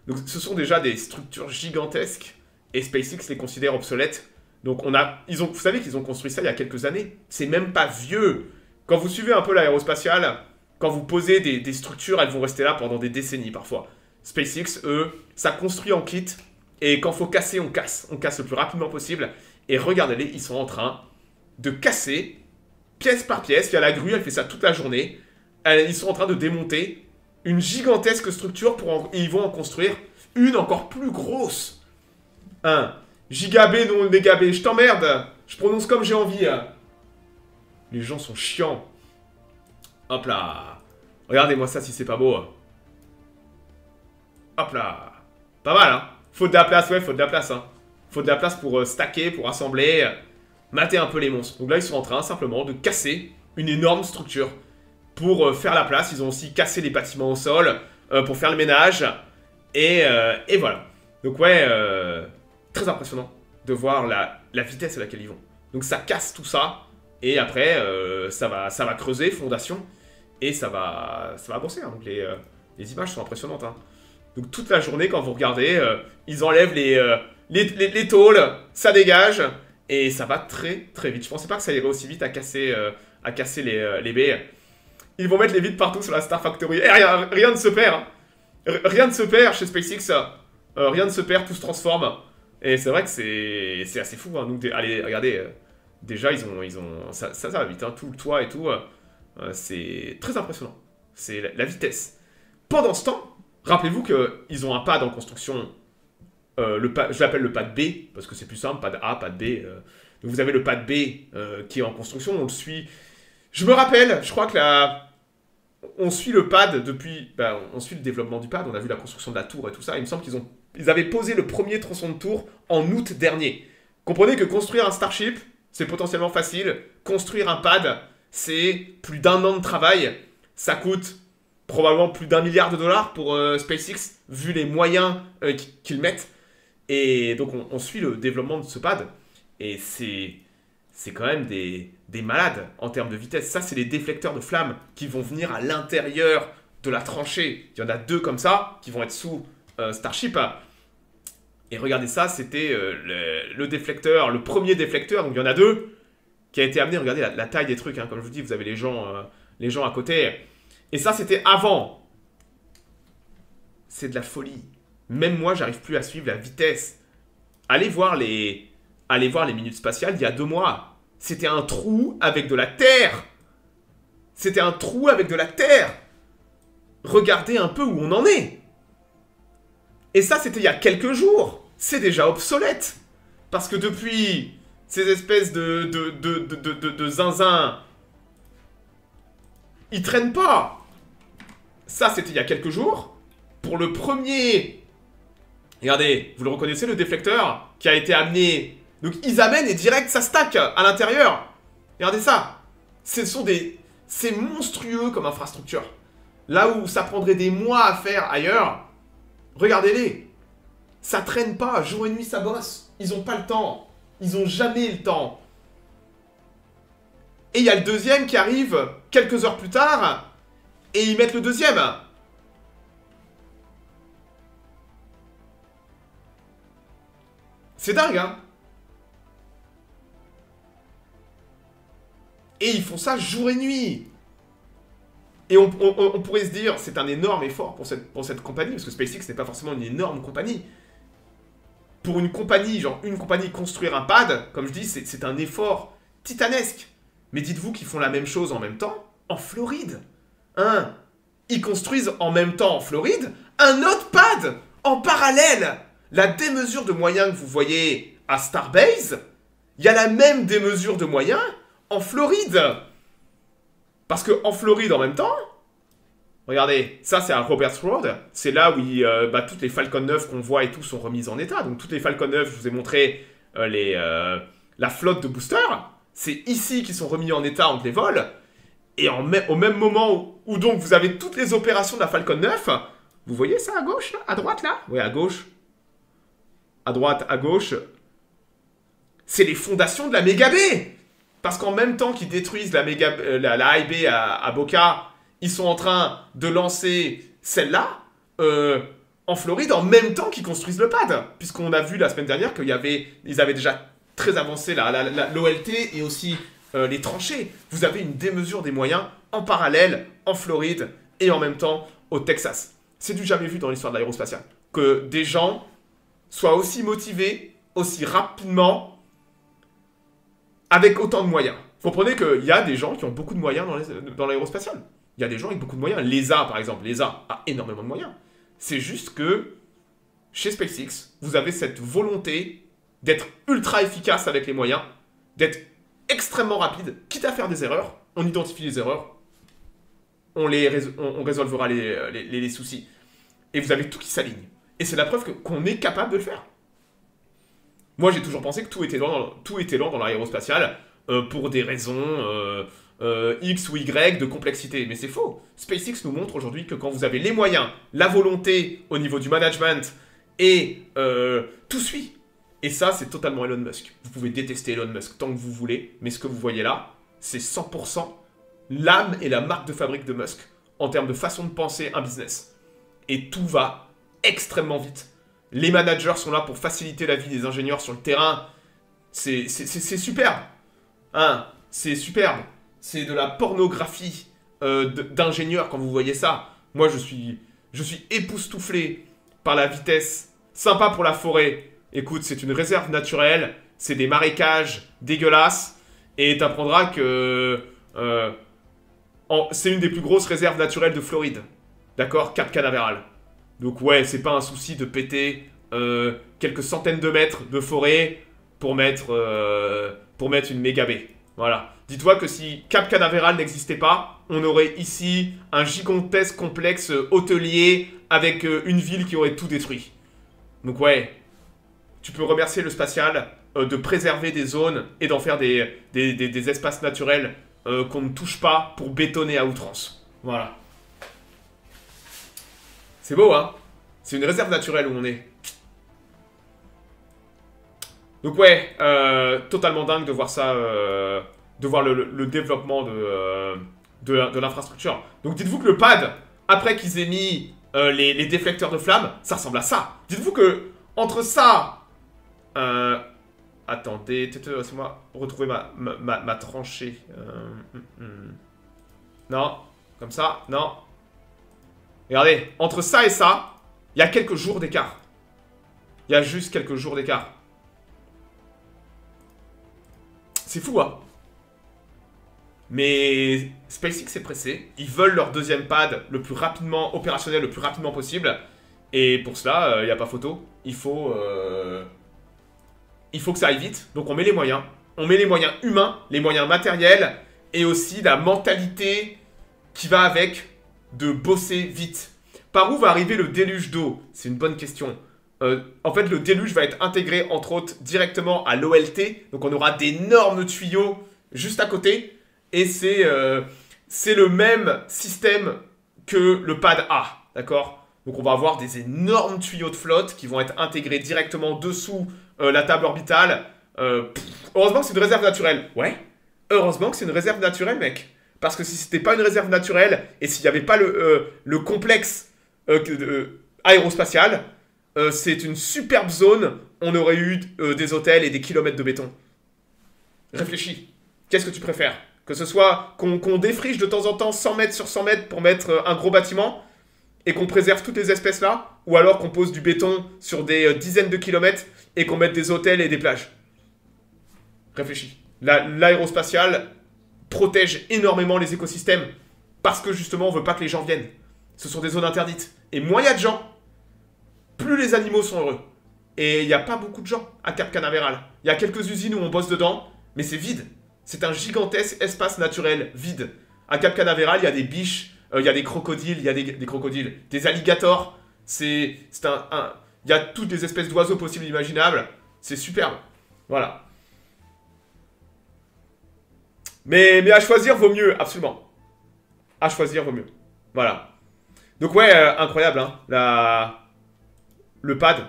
Speaker 1: Donc ce sont déjà des structures gigantesques. Et SpaceX les considère obsolètes. Donc vous savez qu'ils ont construit ça il y a quelques années. C'est même pas vieux. Quand vous suivez un peu l'aérospatiale, quand vous posez des structures, elles vont rester là pendant des décennies parfois. SpaceX, eux, ça construit en kit. Et quand faut casser, on casse. On casse le plus rapidement possible. Et regardez-les, ils sont en train de casser pièce par pièce. Il y a la grue, elle fait ça toute la journée. Ils sont en train de démonter une gigantesque structure et ils vont en construire une encore plus grosse. Un gigabé, non mégabé. Je t'emmerde. Je prononce comme j'ai envie. Les gens sont chiants. Hop là. Regardez-moi ça si c'est pas beau. Hop là. Pas mal, hein. Faut de la place, ouais, faut de la place, hein. Faut de la place pour stacker, pour assembler, mater un peu les monstres. Donc là, ils sont en train simplement de casser une énorme structure pour faire la place. Ils ont aussi cassé les bâtiments au sol pour faire le ménage. Et voilà. Donc ouais, très impressionnant de voir la vitesse à laquelle ils vont. Donc ça casse tout ça. Et après, ça va creuser, fondation. Et ça va avancer. Hein. Donc les images sont impressionnantes. Hein. Donc toute la journée, quand vous regardez, ils enlèvent les tôles, ça dégage. Et ça va très très vite. Je pensais pas que ça irait aussi vite à casser les baies. Ils vont mettre les vides partout sur la Star Factory. Et rien ne se perd. Hein. Rien ne se perd chez SpaceX. Rien ne se perd, tout se transforme. Et c'est vrai que c'est assez fou. Hein. Donc, allez, regardez. Déjà, ils ont ça va vite. Hein. Tout le toit et tout. C'est très impressionnant. C'est la vitesse. Pendant ce temps, rappelez-vous qu'ils ont un pad en construction. Je l'appelle le pad B, parce que c'est plus simple. Pad A, pad B. Donc vous avez le pad B qui est en construction. On le suit. Je me rappelle, je crois que on suit le pad depuis... on suit le développement du pad. On a vu la construction de la tour et tout ça. Il me semble qu'ils avaient posé le premier tronçon de tour en août dernier. Comprenez que construire un Starship, c'est potentiellement facile. Construire un pad, c'est plus d'1 an de travail. Ça coûte probablement plus d'1 milliard de dollars pour SpaceX, vu les moyens qu'ils mettent. Et donc, on suit le développement de ce pad. Et c'est quand même des malades en termes de vitesse. Ça, c'est les déflecteurs de flammes qui vont venir à l'intérieur de la tranchée. Il y en a 2 comme ça, qui vont être sous Starship. Et regardez ça, c'était le déflecteur, le premier déflecteur, donc il y en a 2, qui a été amené. Regardez la taille des trucs, hein. Comme je vous dis, vous avez les gens à côté. Et ça, c'était avant. C'est de la folie. Même moi, j'arrive plus à suivre la vitesse. Allez voir les minutes spatiales d'il y a 2 mois. C'était un trou avec de la terre. C'était un trou avec de la terre. Regardez un peu où on en est. Et ça, c'était il y a quelques jours. C'est déjà obsolète. Parce que depuis, ces espèces de zinzin, ils traînent pas. Ça, c'était il y a quelques jours. Pour le premier... Regardez, vous le reconnaissez, le déflecteur qui a été amené... Donc, ils amènent et direct, ça stack à l'intérieur. Regardez ça. C'est monstrueux comme infrastructure. Là où ça prendrait des mois à faire ailleurs, regardez-les. Ça traîne pas. Jour et nuit, ça bosse. Ils ont pas le temps. Ils ont jamais le temps. Et il y a le deuxième qui arrive quelques heures plus tard, et ils mettent le deuxième. C'est dingue, hein. Et ils font ça jour et nuit. Et on pourrait se dire, c'est un énorme effort pour cette compagnie, parce que SpaceX n'est pas forcément une énorme compagnie. Pour une compagnie, genre une compagnie construire un pad, comme je dis, c'est un effort titanesque. Mais dites-vous qu'ils font la même chose en même temps en Floride. Hein? Ils construisent en même temps en Floride un autre pad en parallèle. La démesure de moyens que vous voyez à Starbase, il y a la même démesure de moyens en Floride. Parce que en Floride en même temps, regardez, ça c'est à Roberts Road, c'est là où toutes les Falcon 9 qu'on voit et tout sont remises en état. Donc toutes les Falcon 9, je vous ai montré la flotte de boosters, c'est ici qu'ils sont remis en état entre les vols. Et au même moment où donc vous avez toutes les opérations de la Falcon 9, vous voyez ça à gauche, là, à droite là? Oui, à gauche. À droite, à gauche. C'est les fondations de la méga baie. Parce qu'en même temps qu'ils détruisent la high bay à Boca, ils sont en train de lancer celle-là en Floride en même temps qu'ils construisent le pad. Puisqu'on a vu la semaine dernière qu'ils avaient déjà très avancé l'OLT et aussi les tranchées. Vous avez une démesure des moyens en parallèle en Floride et en même temps au Texas. C'est du jamais vu dans l'histoire de l'aérospatiale. Que des gens soient aussi motivés, aussi rapidement, avec autant de moyens. Vous comprenez qu'il y a des gens qui ont beaucoup de moyens dans l'aérospatiale. Il y a des gens avec beaucoup de moyens. L'ESA, par exemple. L'ESA a énormément de moyens. C'est juste que, chez SpaceX, vous avez cette volonté d'être ultra efficace avec les moyens, d'être extrêmement rapide, quitte à faire des erreurs. On identifie les erreurs. On résolvera les soucis. Et vous avez tout qui s'aligne. Et c'est la preuve qu'on est capable de le faire. Moi, j'ai toujours pensé que tout était lent dans l'aérospatiale pour des raisons X ou Y de complexité. Mais c'est faux. SpaceX nous montre aujourd'hui que quand vous avez les moyens, la volonté au niveau du management et tout suit. Et ça, c'est totalement Elon Musk. Vous pouvez détester Elon Musk tant que vous voulez, mais ce que vous voyez là, c'est 100% l'âme et la marque de fabrique de Musk en termes de façon de penser un business. Et tout va extrêmement vite. Les managers sont là pour faciliter la vie des ingénieurs sur le terrain. C'est superbe. Hein, c'est superbe. C'est de la pornographie d'ingénieurs quand vous voyez ça. Moi, je suis époustouflé par la vitesse. Sympa pour la forêt. Écoute, c'est une réserve naturelle. C'est des marécages dégueulasses. Et t'apprendras que c'est une des plus grosses réserves naturelles de Floride. D'accord? Cap Canaveral. Donc ouais, c'est pas un souci de péter quelques centaines de mètres de forêt pour mettre une méga baie. Voilà. Dis-toi que si Cap Canaveral n'existait pas, on aurait ici un gigantesque complexe hôtelier avec une ville qui aurait tout détruit. Donc ouais, tu peux remercier le spatial de préserver des zones et d'en faire des espaces naturels qu'on ne touche pas pour bétonner à outrance. Voilà. C'est beau, hein? C'est une réserve naturelle où on est. Donc ouais, totalement dingue de voir ça, de voir le développement de l'infrastructure. Donc dites-vous que le pad, après qu'ils aient mis les déflecteurs de flammes, ça ressemble à ça. Dites-vous que entre ça... attendez, laissez-moi retrouver ma tranchée. Non, comme ça, non. Regardez, entre ça et ça, il y a quelques jours d'écart. Il y a juste quelques jours d'écart. C'est fou, hein? Mais SpaceX est pressé. Ils veulent leur deuxième pad le plus rapidement opérationnel, le plus rapidement possible. Et pour cela, il n'y a pas photo. Il faut que ça aille vite. Donc on met les moyens. On met les moyens humains, les moyens matériels et aussi la mentalité qui va avec de bosser vite. Par où va arriver le déluge d'eau? C'est une bonne question. En fait, le déluge va être intégré, entre autres, directement à l'OLT. Donc on aura d'énormes tuyaux juste à côté. Et c'est le même système que le pad A. D'accord? Donc on va avoir des énormes tuyaux de flotte qui vont être intégrés directement dessous la table orbitale. Heureusement que c'est une réserve naturelle. Ouais. heureusement que c'est une réserve naturelle, mec. Parce que si c'était pas une réserve naturelle, et s'il n'y avait pas le complexe aérospatial, c'est une superbe zone, on aurait eu des hôtels et des kilomètres de béton. Réfléchis. Qu'est-ce que tu préfères? Que ce soit qu'on défriche de temps en temps 100 mètres sur 100 mètres pour mettre un gros bâtiment, et qu'on préserve toutes les espèces là, ou alors qu'on pose du béton sur des dizaines de kilomètres, et qu'on mette des hôtels et des plages. Réfléchis. L'aérospatial protège énormément les écosystèmes, parce que justement on veut pas que les gens viennent. Ce sont des zones interdites. Et moins il y a de gens, plus les animaux sont heureux. Et il n'y a pas beaucoup de gens à Cap Canaveral. Il y a quelques usines où on bosse dedans, mais c'est vide. C'est un gigantesque espace naturel vide. À Cap Canaveral, il y a des biches, il y a des crocodiles, il y a des crocodiles, des alligators. Il y a toutes les espèces d'oiseaux possibles et imaginables. C'est superbe. Voilà. Mais à choisir vaut mieux, absolument. À choisir vaut mieux. Voilà. Donc ouais, incroyable, hein. Le pad.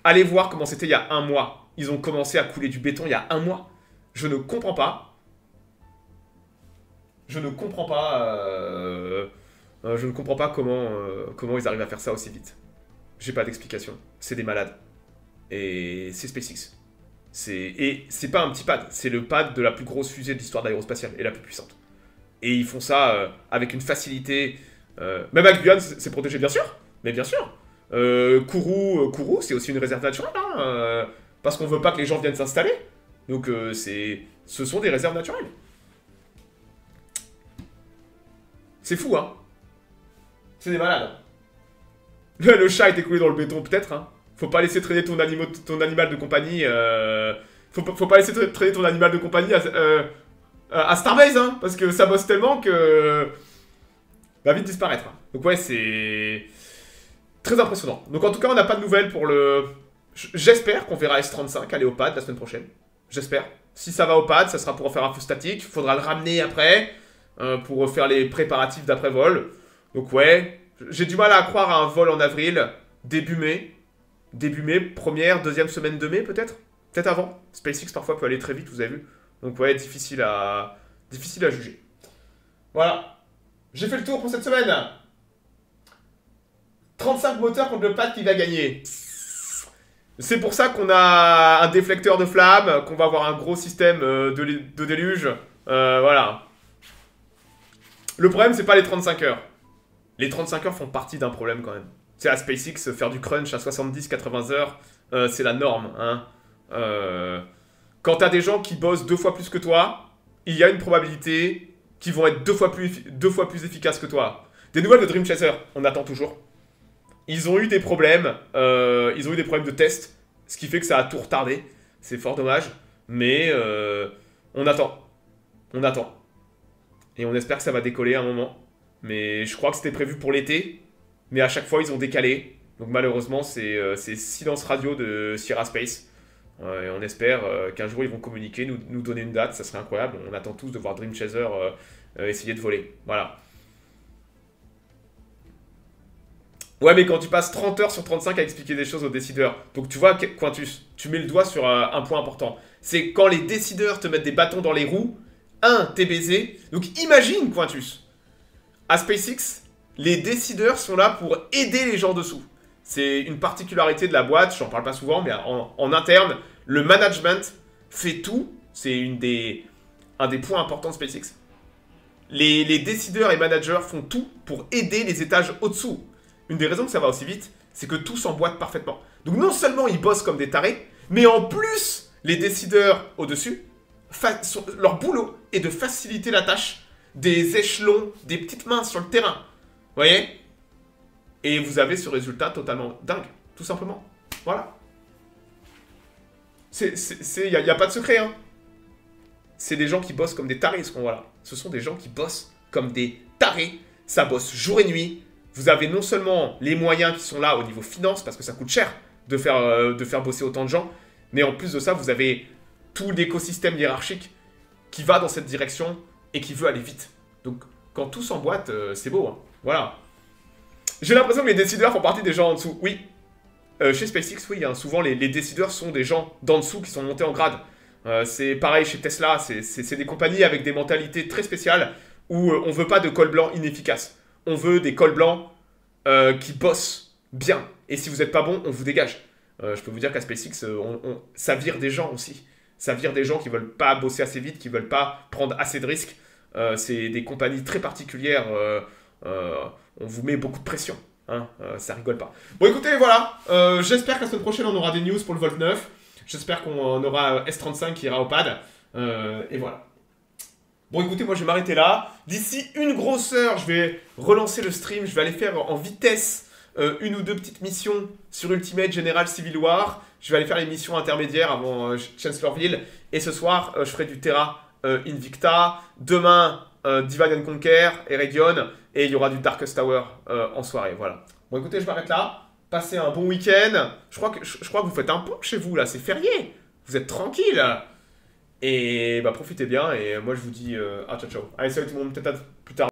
Speaker 1: Allez voir comment c'était il y a un mois. Ils ont commencé à couler du béton il y a un mois. Je ne comprends pas. Je ne comprends pas comment ils arrivent à faire ça aussi vite. J'ai pas d'explication. C'est des malades. Et c'est SpaceX. Et c'est pas un petit pad. C'est le pad de la plus grosse fusée de l'histoire de l'aérospatiale. Et la plus puissante. Et ils font ça avec une facilité. Même avec Guyane, c'est protégé, bien sûr. Mais bien sûr. Kourou, c'est aussi une réserve naturelle. Hein, parce qu'on veut pas que les gens viennent s'installer. Donc ce sont des réserves naturelles. C'est fou, hein. C'est des malades. Le chat a été coulé dans le béton, peut-être, hein. Faut pas laisser traîner ton animal de compagnie. Faut pas laisser traîner ton animal de compagnie à Starbase, hein. Parce que ça bosse tellement que va vite disparaître. Hein. Donc ouais, c'est très impressionnant. Donc en tout cas, on n'a pas de nouvelles pour le... J'espère qu'on verra S35 aller au pad la semaine prochaine. J'espère. Si ça va au pad, ça sera pour faire un feu statique. Il faudra le ramener après pour faire les préparatifs d'après-vol. Donc ouais, j'ai du mal à croire à un vol en avril, début mai. Début mai, première, deuxième semaine de mai peut-être. Peut-être avant. SpaceX parfois peut aller très vite, vous avez vu. Donc ouais, difficile à juger. Voilà. J'ai fait le tour pour cette semaine. 35 moteurs contre le pad qui va gagner. C'est pour ça qu'on a un déflecteur de flammes, qu'on va avoir un gros système de déluge. Voilà. Le problème, c'est pas les 35 heures. Les 35 heures font partie d'un problème quand même. C'est à SpaceX, faire du crunch à 70-80 heures, c'est la norme. Hein. Quand t'as des gens qui bossent 2 fois plus que toi, il y a une probabilité qu'ils vont être 2 fois plus efficaces que toi. Des nouvelles de Dream Chaser, on attend toujours. Ils ont eu des problèmes, de test, ce qui fait que ça a tout retardé. C'est fort dommage, mais on attend. On attend. Et on espère que ça va décoller à un moment. Mais je crois que c'était prévu pour l'été, mais à chaque fois ils ont décalé. Donc malheureusement c'est silence radio de Sierra Space. Et on espère qu'un jour ils vont communiquer, nous donner une date, ça serait incroyable. On attend tous de voir Dream Chaser essayer de voler. Voilà. Ouais, mais quand tu passes 30 heures sur 35 à expliquer des choses aux décideurs, donc tu vois, Quintus, tu mets le doigt sur un point important. C'est quand les décideurs te mettent des bâtons dans les roues, t'es baisé. Donc imagine, Quintus, à SpaceX, les décideurs sont là pour aider les gens dessous. C'est une particularité de la boîte, j'en parle pas souvent, mais en interne, le management fait tout. C'est un des points importants de SpaceX. Les décideurs et managers font tout pour aider les étages au-dessous. Une des raisons que ça va aussi vite, c'est que tout s'emboîte parfaitement. Donc non seulement ils bossent comme des tarés, mais en plus, les décideurs au-dessus, leur boulot est de faciliter la tâche des échelons, des petites mains sur le terrain. Vous voyez? Et vous avez ce résultat totalement dingue, tout simplement. Voilà. Il n'y a pas de secret, hein. C'est des gens qui bossent comme des tarés, ce qu'on voit là. Ce sont des gens qui bossent comme des tarés. Ça bosse jour et nuit. Vous avez non seulement les moyens qui sont là au niveau finance, parce que ça coûte cher de faire bosser autant de gens, mais en plus de ça, vous avez tout l'écosystème hiérarchique qui va dans cette direction et qui veut aller vite. Donc, quand tout s'emboîte, c'est beau. Hein. Voilà. J'ai l'impression que les décideurs font partie des gens en dessous. Oui. Chez SpaceX, oui, hein, souvent les décideurs sont des gens d'en dessous qui sont montés en grade. C'est pareil chez Tesla, c'est des compagnies avec des mentalités très spéciales où on veut pas de col blanc inefficace. On veut des cols blancs qui bossent bien. Et si vous n'êtes pas bon, on vous dégage. Je peux vous dire qu'à SpaceX, ça vire des gens aussi. Ça vire des gens qui veulent pas bosser assez vite, qui veulent pas prendre assez de risques. C'est des compagnies très particulières. On vous met beaucoup de pression. Hein, ça rigole pas. Bon, écoutez, voilà. J'espère que la semaine prochaine, on aura des news pour le Volt 9. J'espère qu'on aura S35 qui ira au pad. Et voilà. Bon, écoutez, moi, je vais m'arrêter là. D'ici une grosse heure, je vais relancer le stream. Je vais aller faire en vitesse une ou deux petites missions sur Ultimate General Civil War. Je vais aller faire les missions intermédiaires avant Chancellorsville. Et ce soir, je ferai du Terra Invicta. Demain, Divide and Conquer, Eregion. Et il y aura du Darkest Tower en soirée. Voilà. Bon, écoutez, je m'arrête là. Passez un bon week-end. Je crois que vous faites un pont chez vous, là. C'est férié. Vous êtes tranquille. Et bah, profitez bien. Et moi, je vous dis ciao, ciao. Allez, salut tout le monde. Peut-être à plus tard.